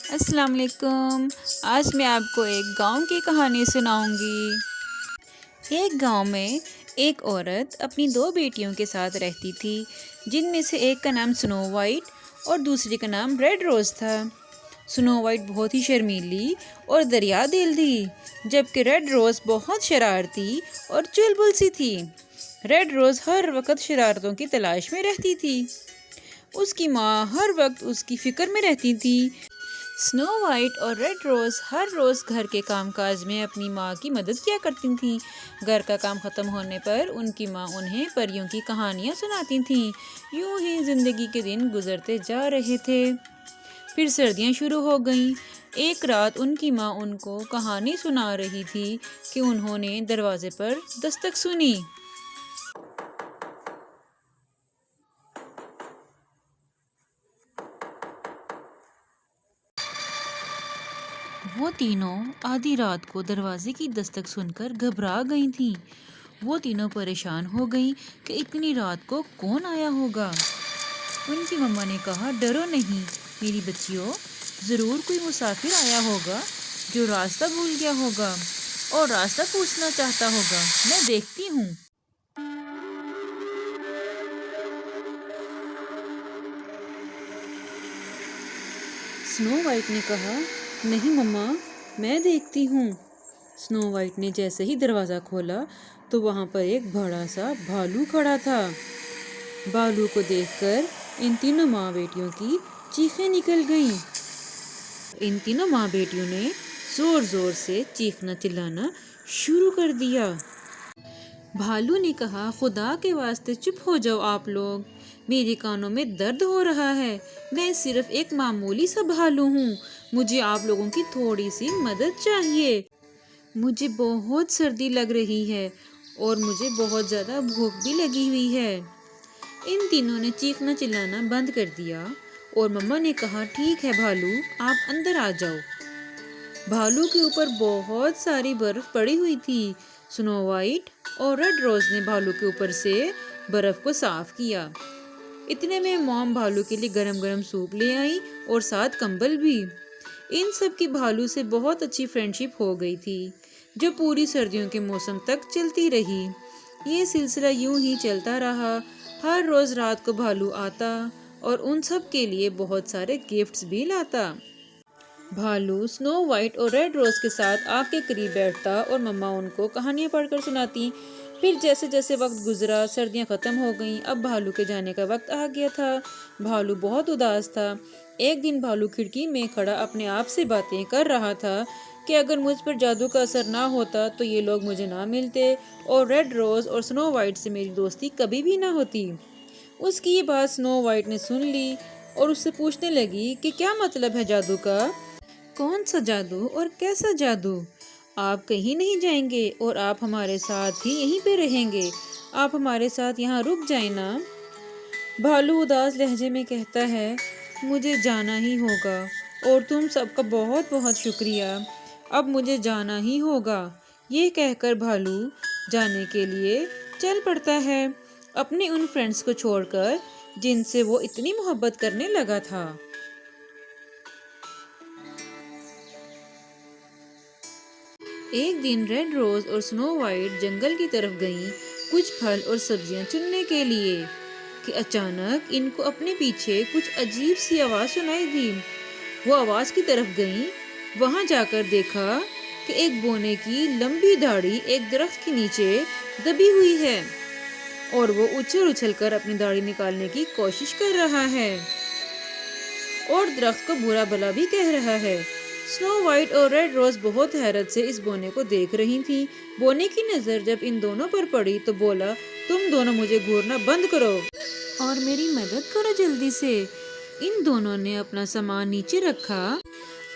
السلام علیکم۔ آج میں آپ کو ایک گاؤں کی کہانی سناؤں گی۔ ایک گاؤں میں ایک عورت اپنی 2 بیٹیوں کے ساتھ رہتی تھی، جن میں سے ایک کا نام سنو وائٹ اور دوسری کا نام ریڈ روز تھا۔ سنو وائٹ بہت ہی شرمیلی اور دریا دل تھی، جبکہ ریڈ روز بہت شرارتی اور چلبل سی تھی۔ ریڈ روز ہر وقت شرارتوں کی تلاش میں رہتی تھی۔ اس کی ماں ہر وقت اس کی فکر میں رہتی تھی۔ سنو وائٹ اور ریڈ روز ہر روز گھر کے کام کاج میں اپنی ماں کی مدد کیا کرتی تھیں۔ گھر کا کام ختم ہونے پر ان کی ماں انہیں پریوں کی کہانیاں سناتی تھیں۔ یوں ہی زندگی کے دن گزرتے جا رہے تھے۔ پھر سردیاں شروع ہو گئیں۔ ایک رات ان کی ماں ان کو کہانی سنا رہی تھی کہ انہوں نے دروازے پر دستک سنی۔ وہ تینوں آدھی رات کو دروازے کی دستک سن کر گھبرا گئی تھیں۔ وہ تینوں پریشان ہو گئیں کہ اتنی رات کو کون آیا ہوگا۔ ان کی مما نے کہا، ڈرو نہیں میری بچیوں، ضرور کوئی مسافر آیا ہوگا جو راستہ بھول گیا ہوگا اور راستہ پوچھنا چاہتا ہوگا، میں دیکھتی ہوں۔ سنو وائٹ نے کہا، نہیں مما، میں دیکھتی ہوں۔ سنو وائٹ نے جیسے ہی دروازہ کھولا تو وہاں پر ایک بڑا سا بھالو کھڑا تھا۔ بھالو کو دیکھ کر ان تینوں ماں بیٹیوں کی چیخیں نکل گئیں۔ ان تینوں ماں بیٹیوں نے زور زور سے چیخنا چلانا شروع کر دیا۔ بھالو نے کہا، خدا کے واسطے چپ ہو جاؤ آپ لوگ، میرے کانوں میں درد ہو رہا ہے، میں صرف ایک معمولی سا بھالو ہوں، مجھے آپ لوگوں کی تھوڑی سی مدد چاہیے۔ مجھے بہت سردی لگ رہی ہے اور مجھے بہت زیادہ بھوک بھی لگی ہوئی ہے۔ ان تینوں نے چیخنا چلانا بند کر دیا اور مما نے کہا، ٹھیک ہے بھالو، آپ اندر آ جاؤ۔ بھالو کے اوپر بہت ساری برف پڑی ہوئی تھی۔ سنو وائٹ اور ریڈ روز نے بھالو کے اوپر سے برف کو صاف کیا۔ اتنے میں موم بھالو کے لیے گرم گرم سوپ لے آئی اور ساتھ کمبل بھی۔ ان سب کی بھالو سے بہت اچھی فرینڈشپ ہو گئی تھی، جو پوری سردیوں کے موسم تک چلتی رہی۔ یہ سلسلہ یوں ہی چلتا رہا۔ ہر روز رات کو بھالو آتا اور ان سب کے لیے بہت سارے گفٹس بھی لاتا۔ بھالو سنو وائٹ اور ریڈ روز کے ساتھ آگ کے قریب بیٹھتا اور مما ان کو کہانیاں پڑھ کر سناتی۔ پھر جیسے جیسے وقت گزرا، سردیاں ختم ہو گئیں، اب بھالو کے جانے کا وقت آ گیا تھا۔ بھالو بہت اداس تھا۔ ایک دن بھالو کھڑکی میں کھڑا اپنے آپ سے باتیں کر رہا تھا کہ اگر مجھ پر جادو کا اثر نہ ہوتا تو یہ لوگ مجھے نہ ملتے اور ریڈ روز اور سنو وائٹ سے میری دوستی کبھی بھی نہ ہوتی۔ اس کی یہ بات سنو وائٹ نے سن لی اور اس سے پوچھنے لگی کہ کیا مطلب ہے جادو کا؟ کون سا جادو اور کیسا جادو؟ آپ کہیں نہیں جائیں گے اور آپ ہمارے ساتھ ہی یہیں پہ رہیں گے، آپ ہمارے ساتھ یہاں رک جائیں نا۔ بھالو اداس لہجے میں کہتا ہے، مجھے جانا ہی ہوگا اور تم سب کا بہت بہت شکریہ، اب مجھے جانا ہی ہوگا۔ یہ کہہ کر بھالو جانے کے لیے چل پڑتا ہے، اپنے ان فرینڈز کو چھوڑ کر جن سے وہ اتنی محبت کرنے لگا تھا۔ ایک دن ریڈ روز اور سنو وائٹ جنگل کی طرف گئیں کچھ پھل اور سبزیاں چننے کے لیے کہ اچانک ان کو اپنے پیچھے کچھ عجیب سی آواز سنائی دی۔ وہ آواز کی طرف گئیں، وہاں جا کر دیکھا کہ ایک بونے کی لمبی داڑھی ایک درخت کے نیچے دبی ہوئی ہے اور وہ اچھل اچھل کر اپنی داڑھی نکالنے کی کوشش کر رہا ہے اور درخت کو برا بھلا بھی کہہ رہا ہے۔ سنو وائٹ اور ریڈ روز بہت حیرت سے اس بونے کو دیکھ رہی تھیں۔ بونے کی نظر جب ان دونوں پر پڑی تو بولا، تم دونوں مجھے گھورنا بند کرو اور میری مدد کرو جلدی سے۔ ان دونوں نے اپنا سامان نیچے رکھا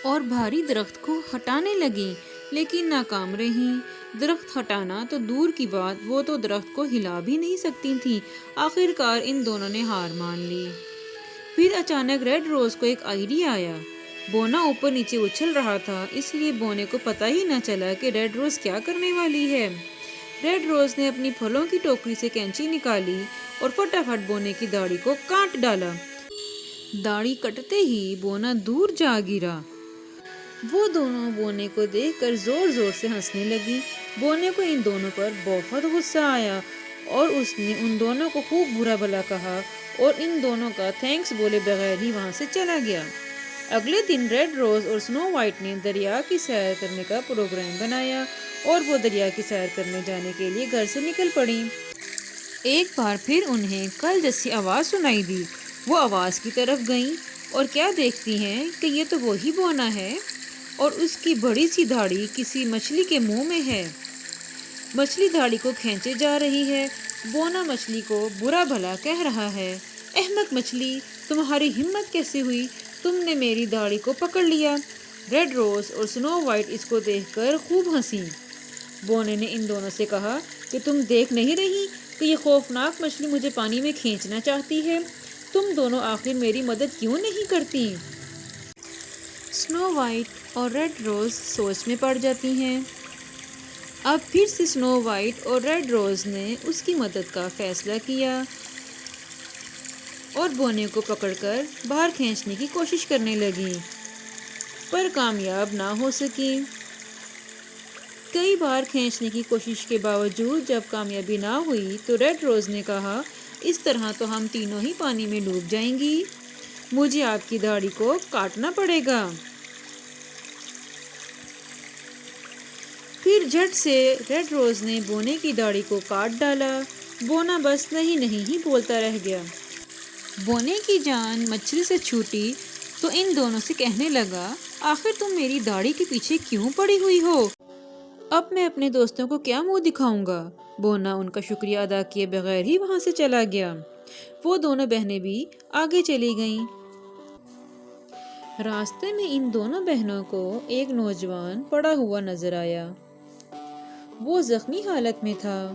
اور بھاری درخت کو ہٹانے لگیں، لیکن ناکام رہیں۔ درخت ہٹانا تو دور کی بات، وہ تو درخت کو ہلا بھی نہیں سکتی تھیں۔ آخر کار ان دونوں نے ہار مان لی۔ پھر اچانک ریڈ روز کو ایک آئیڈیا آیا۔ بونا اوپر نیچے اچھل رہا تھا، اس لیے بونے کو پتہ ہی نہ چلا کہ ریڈ روز کیا کرنے والی ہے۔ ریڈ روز نے اپنی پھلوں کی ٹوکری سے کینچی نکالی اور فٹافٹ بونے کی داڑھی کو کاٹ ڈالا۔ داڑھی کٹتے ہی بونا دور جا گرا وہ دونوں بونے کو دیکھ کر زور زور سے ہنسنے لگی۔ بونے کو ان دونوں پر بہت غصہ آیا اور اس نے ان دونوں کو خوب برا بھلا کہا اور ان دونوں کا تھینکس بولے بغیر ہی وہاں سے چلا گیا۔ اگلے دن ریڈ روز اور سنو وائٹ نے دریا کی سیر کرنے کا پروگرام بنایا اور وہ دریا کی سیر کرنے جانے کے لیے گھر سے نکل پڑیں۔ ایک بار پھر انہیں کل جیسی آواز سنائی دی۔ وہ آواز کی طرف گئیں اور کیا دیکھتی ہیں کہ یہ تو وہی بونا ہے اور اس کی بڑی سی دھاڑی کسی مچھلی کے منہ میں ہے۔ مچھلی دھاڑی کو کھینچے جا رہی ہے۔ بونا مچھلی کو برا بھلا کہہ رہا ہے، احمق مچھلی، تمہاری ہمت کیسے ہوئی؟ تم نے میری دھاڑی کو پکڑ لیا۔ ریڈ روز اور سنو وائٹ اس کو دیکھ کر خوب ہنسی۔ بونے نے ان دونوں سے کہا کہ تم دیکھ نہیں رہی کہ یہ خوفناک مچھلی مجھے پانی میں کھینچنا چاہتی ہے؟ تم دونوں آخر میری مدد کیوں نہیں کرتی؟ سنو وائٹ اور ریڈ روز سوچ میں پڑ جاتی ہیں۔ اب پھر سے سنو وائٹ اور ریڈ روز نے اس کی مدد کا فیصلہ کیا اور بونے کو پکڑ کر باہر کھینچنے کی کوشش کرنے لگی، پر کامیاب نہ ہو سکی۔ کئی بار کھینچنے کی کوشش کے باوجود جب کامیابی نہ ہوئی تو ریڈ روز نے کہا، اس طرح تو ہم تینوں ہی پانی میں ڈوب جائیں گی، مجھے آپ کی داڑھی کو کاٹنا پڑے گا۔ پھر جھٹ سے ریڈ روز نے بونے کی داڑھی کو کاٹ ڈالا۔ بونا بس نہیں نہیں ہی بولتا رہ گیا۔ بونے کی جان مچھلی سے چھوٹی تو ان دونوں سے کہنے لگا، آخر تم میری داڑھی کے پیچھے کیوں پڑی ہوئی ہو؟ اب میں اپنے دوستوں کو کیا منہ دکھاؤں گا؟ بونا ان کا شکریہ ادا کیے بغیر ہی وہاں سے چلا گیا۔ وہ دونوں بہنیں بھی آگے چلی گئیں۔ راستے میں ان دونوں بہنوں کو ایک نوجوان پڑا ہوا نظر آیا۔ وہ زخمی حالت میں تھا۔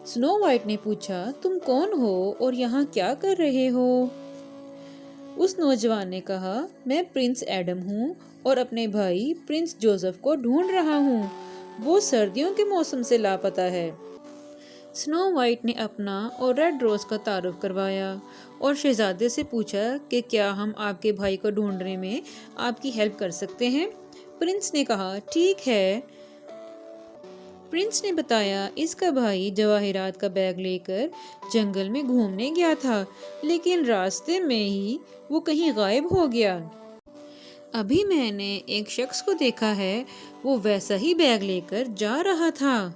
سنو وائٹ نے پوچھا، تم کون ہو اور یہاں کیا کر رہے ہو؟ اس نوجوان نے کہا، میں پرنس ایڈم ہوں اور اپنے بھائی پرنس جوزف کو ڈھونڈ رہا ہوں، وہ سردیوں کے موسم سے لاپتہ ہے۔ سنو وائٹ نے اپنا اور ریڈ روز کا تعارف کروایا اور شہزادے سے پوچھا کہ کیا ہم آپ کے بھائی کو ڈھونڈنے میں آپ کی ہیلپ کر سکتے ہیں؟ پرنس نے کہا، ٹھیک ہے۔ پرنس نے بتایا، اس کا بھائی جواہرات کا بیگ لے کر جنگل میں گھومنے گیا تھا، لیکن راستے میں ہی وہ کہیں غائب ہو گیا۔ ابھی میں نے ایک شخص کو دیکھا ہے، وہ ویسا ہی بیگ لے کر جا رہا تھا۔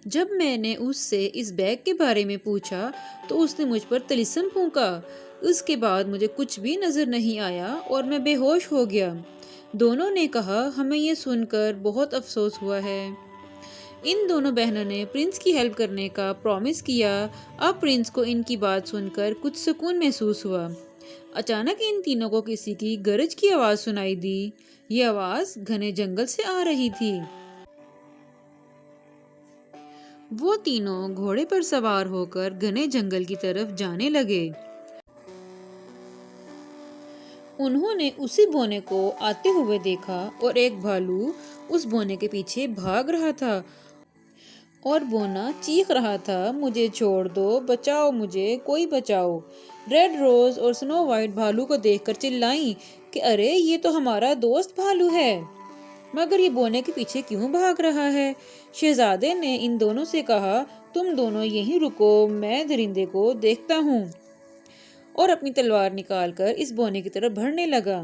جب میں نے اس سے اس بیگ کے بارے میں پوچھا تو اس نے مجھ پر طلسم پھونکا۔ اس کے بعد مجھے کچھ بھی نظر نہیں آیا اور میں بے ہوش ہو گیا۔ دونوں نے کہا، ہمیں یہ سن کر بہت افسوس ہوا ہے۔ ان دونوں بہنوں نے پرنس کی ہیلپ کرنے کا پرومس کیا۔ اب پرنس کو ان کی بات سن کر کچھ سکون محسوس ہوا۔ اچانک ان تینوں کو کسی کی گرج کی آواز سنائی دی۔ یہ آواز گھنے جنگل سے آ رہی تھی۔ وہ تینوں گھوڑے پر سوار ہو کر گھنے جنگل کی طرف جانے لگے۔ انہوں نے اسی بونے کو آتے ہوئے دیکھا اور ایک بھالو اس بونے کے پیچھے بھاگ رہا تھا اور بونا چیخ رہا تھا، مجھے چھوڑ دو، بچاؤ مجھے، کوئی بچاؤ۔ ریڈ روز اور سنو وائٹ بھالو کو دیکھ کر چلائیں کہ ارے یہ تو ہمارا دوست بھالو ہے، مگر یہ بونے کے پیچھے کیوں بھاگ رہا ہے؟ شہزادے نے ان دونوں سے کہا، تم دونوں یہیں رکو، میں درندے کو دیکھتا ہوں، اور اپنی تلوار نکال کر اس بونے کی طرف بڑھنے لگا۔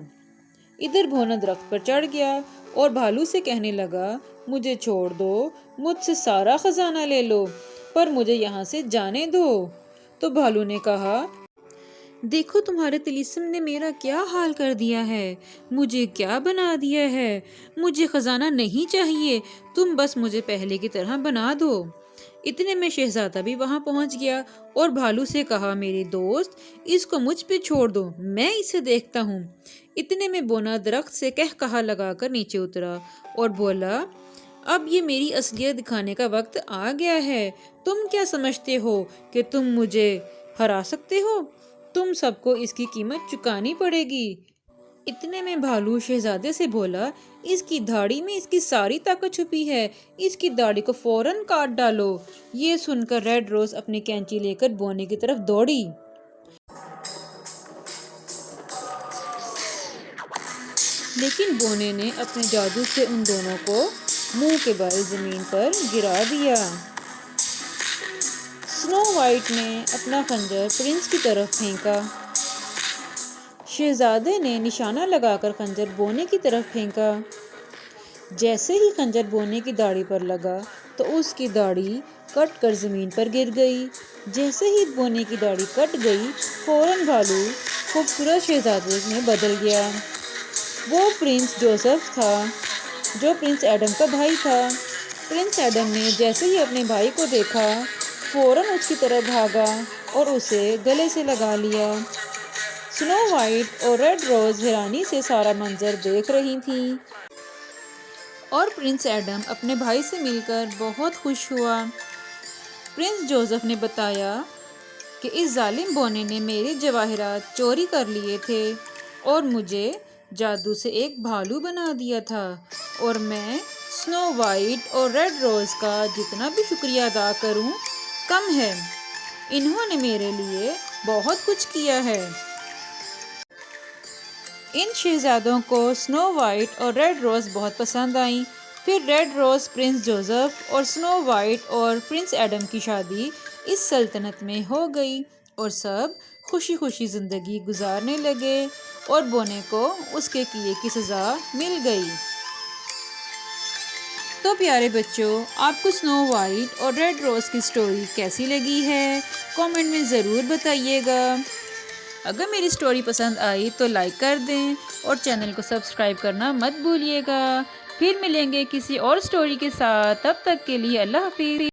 ادھر بونا درخت پر چڑھ گیا اور بھالو سے کہنے لگا، مجھے چھوڑ دو، مجھ سے سارا خزانہ لے لو، پر مجھے یہاں سے جانے دو۔ تو بھالو نے کہا، دیکھو تمہارے طلسم نے میرا کیا حال کر دیا ہے، مجھے کیا بنا دیا ہے، مجھے خزانہ نہیں چاہیے، تم بس مجھے پہلے کی طرح بنا دو۔ اتنے میں شہزادہ بھی وہاں پہنچ گیا اور بھالو سے کہا، میرے دوست، اس کو مجھ پہ چھوڑ دو، میں اسے دیکھتا ہوں۔ اتنے میں بونا درخت سے کہا لگا کر نیچے اترا اور بولا، اب یہ میری اصلیت دکھانے کا وقت آ گیا ہے۔ تم کیا سمجھتے ہو کہ تم مجھے ہرا سکتے ہو؟ تم سب کو اس کی قیمت چکانی پڑے گی۔ اتنے میں بھالو شہزادے سے بولا، اس کی دھاڑی میں اس کی ساری طاقت چھپی ہے، اس کی داڑھی کو فوراً کاٹ ڈالو۔ یہ سن کر ریڈ روز اپنی کینچی لے کر بونے کی طرف دوڑی۔ لیکن بونے نے اپنے جادو سے ان دونوں کو منہ کے بل زمین پر گرا دیا۔ سنو وائٹ نے اپنا خنجر پرنس کی طرف پھینکا۔ شہزادے نے نشانہ لگا کر خنجر بونے کی طرف پھینکا۔ جیسے ہی خنجر بونے کی داڑھی پر لگا تو اس کی داڑھی کٹ کر زمین پر گر گئی۔ جیسے ہی بونے کی داڑھی کٹ گئی، فوراً بھالو خوبصورت شہزادے میں بدل گیا۔ وہ پرنس جوزف تھا جو پرنس ایڈم کا بھائی تھا۔ پرنس ایڈم نے جیسے ہی اپنے بھائی کو دیکھا، فوراً اس کی طرف بھاگا اور اسے گلے سے لگا لیا۔ سنو وائٹ اور ریڈ روز حیرانی سے سارا منظر دیکھ رہی تھیں اور پرنس ایڈم اپنے بھائی سے مل کر بہت خوش ہوا۔ پرنس جوزف نے بتایا کہ اس ظالم بونے نے میرے جواہرات چوری کر لیے تھے اور مجھے جادو سے ایک بھالو بنا دیا تھا، اور میں سنو وائٹ اور ریڈ روز کا جتنا بھی شکریہ ادا کروں کم ہے۔ انہوں نے میرے لیے بہت کچھ کیا ہے۔ ان شہزادوں کو سنو وائٹ اور ریڈ روز بہت پسند آئیں۔ پھر ریڈ روز پرنس جوزف اور سنو وائٹ اور پرنس ایڈم کی شادی اس سلطنت میں ہو گئی اور سب خوشی خوشی زندگی گزارنے لگے اور بونے کو اس کے کیے کی سزا مل گئی۔ تو پیارے بچوں، آپ کو سنو وائٹ اور ریڈ روز کی سٹوری کیسی لگی ہے؟ کامنٹ میں ضرور بتائیے گا۔ اگر میری سٹوری پسند آئی تو لائک کر دیں اور چینل کو سبسکرائب کرنا مت بھولیے گا۔ پھر ملیں گے کسی اور سٹوری کے ساتھ، تب تک کے لیے اللہ حافظ۔